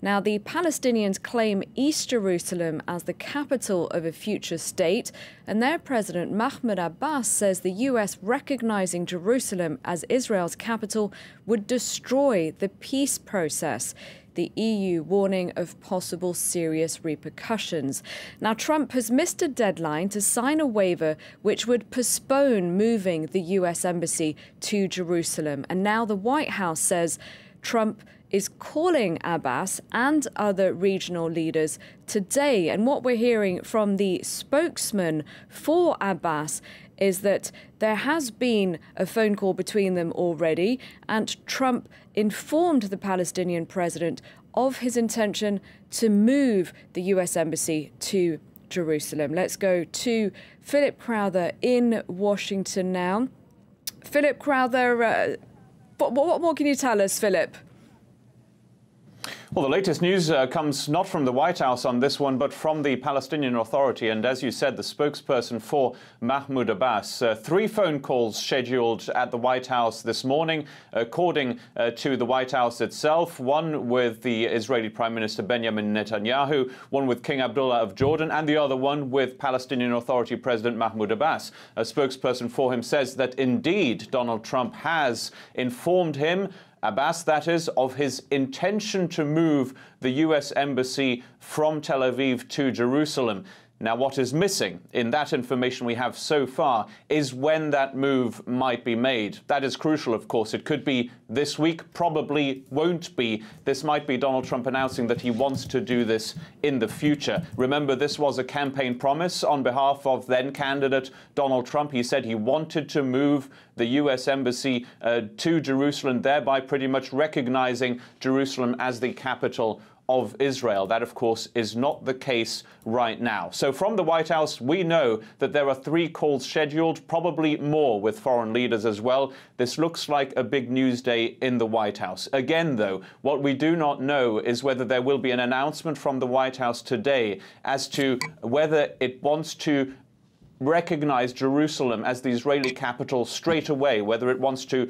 Now, the Palestinians claim East Jerusalem as the capital of a future state, and their president Mahmoud Abbas says the US recognizing Jerusalem as Israel's capital would destroy the peace process. The EU warning of possible serious repercussions. Now, Trump has missed a deadline to sign a waiver which would postpone moving the US embassy to Jerusalem. And now the White House says Trump is calling Abbas and other regional leaders today. And what we're hearing from the spokesman for Abbas is that there has been a phone call between them already, and Trump informed the Palestinian president of his intention to move the US embassy to Jerusalem. Let's go to Philip Crowther in Washington now. Philip Crowther, what more can you tell us, Philip? Well, the latest news comes not from the White House on this one, but from the Palestinian Authority. And as you said, the spokesperson for Mahmoud Abbas, 3 phone calls scheduled at the White House this morning, according to the White House itself. One with the Israeli Prime Minister Benjamin Netanyahu, one with King Abdullah of Jordan, and the other one with Palestinian Authority President Mahmoud Abbas. A spokesperson for him says that indeed Donald Trump has informed him, Abbas, that is, of his intention to move the US embassy from Tel Aviv to Jerusalem. Now, what is missing in that information we have so far is when that move might be made. That is crucial, of course. It could be this week, probably won't be. This might be Donald Trump announcing that he wants to do this in the future. Remember, this was a campaign promise on behalf of then-candidate Donald Trump. He said he wanted to move the US embassy to Jerusalem, thereby pretty much recognizing Jerusalem as the capital of Israel. That, of course, is not the case right now. So from the White House, we know that there are 3 calls scheduled, probably more with foreign leaders as well. This looks like a big news day in the White House. Again, though, what we do not know is whether there will be an announcement from the White House today as to whether it wants to recognize Jerusalem as the Israeli capital straight away, whether it wants to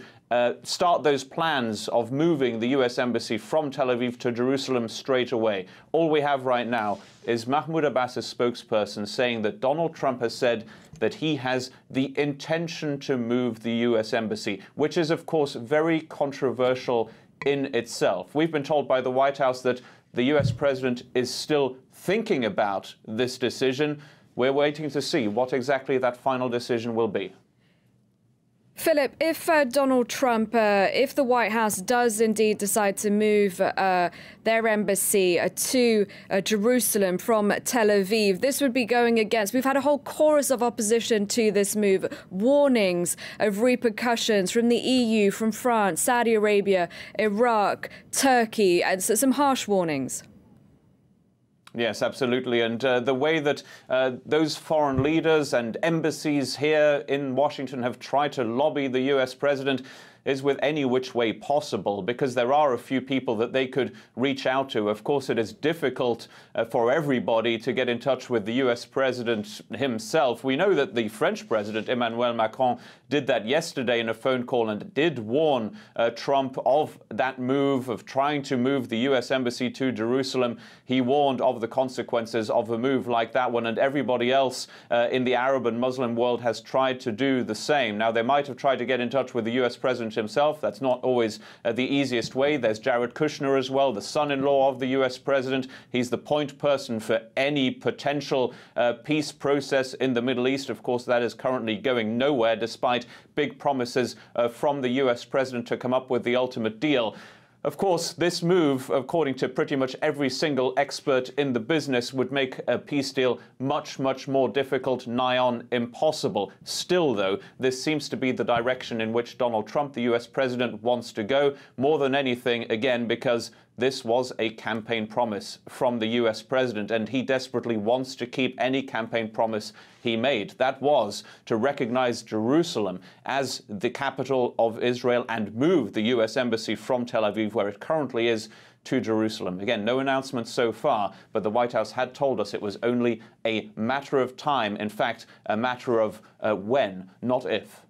start those plans of moving the US embassy from Tel Aviv to Jerusalem straight away. All we have right now is Mahmoud Abbas's spokesperson saying that Donald Trump has said that he has the intention to move the US embassy, which is, of course, very controversial in itself. We've been told by the White House that the US president is still thinking about this decision. We're waiting to see what exactly that final decision will be. Philip, if Donald Trump, if the White House does indeed decide to move their embassy to Jerusalem from Tel Aviv, this would be going against, we've had a whole chorus of opposition to this move, warnings of repercussions from the EU, from France, Saudi Arabia, Iraq, Turkey, and some harsh warnings. Yes, absolutely. And the way that those foreign leaders and embassies here in Washington have tried to lobby the US president is with any which way possible, because there are a few people that they could reach out to. Of course, it is difficult for everybody to get in touch with the US president himself. We know that the French president, Emmanuel Macron, did that yesterday in a phone call and did warn Trump of that move, of trying to move the US embassy to Jerusalem. He warned of the consequences of a move like that one, and everybody else in the Arab and Muslim world has tried to do the same. Now, they might have tried to get in touch with the US president himself. That's not always the easiest way. There's Jared Kushner as well, the son-in-law of the US president. He's the point person for any potential peace process in the Middle East. Of course, that is currently going nowhere, despite big promises from the US president to come up with the ultimate deal. Of course, this move, according to pretty much every single expert in the business, would make a peace deal much, much more difficult, nigh on impossible. Still, though, this seems to be the direction in which Donald Trump, the US president, wants to go, more than anything, again, because this was a campaign promise from the US president, and he desperately wants to keep any campaign promise he made. That was to recognize Jerusalem as the capital of Israel and move the US embassy from Tel Aviv, where it currently is, to Jerusalem. Again, no announcement so far, but the White House had told us it was only a matter of time. In fact, a matter of when, not if.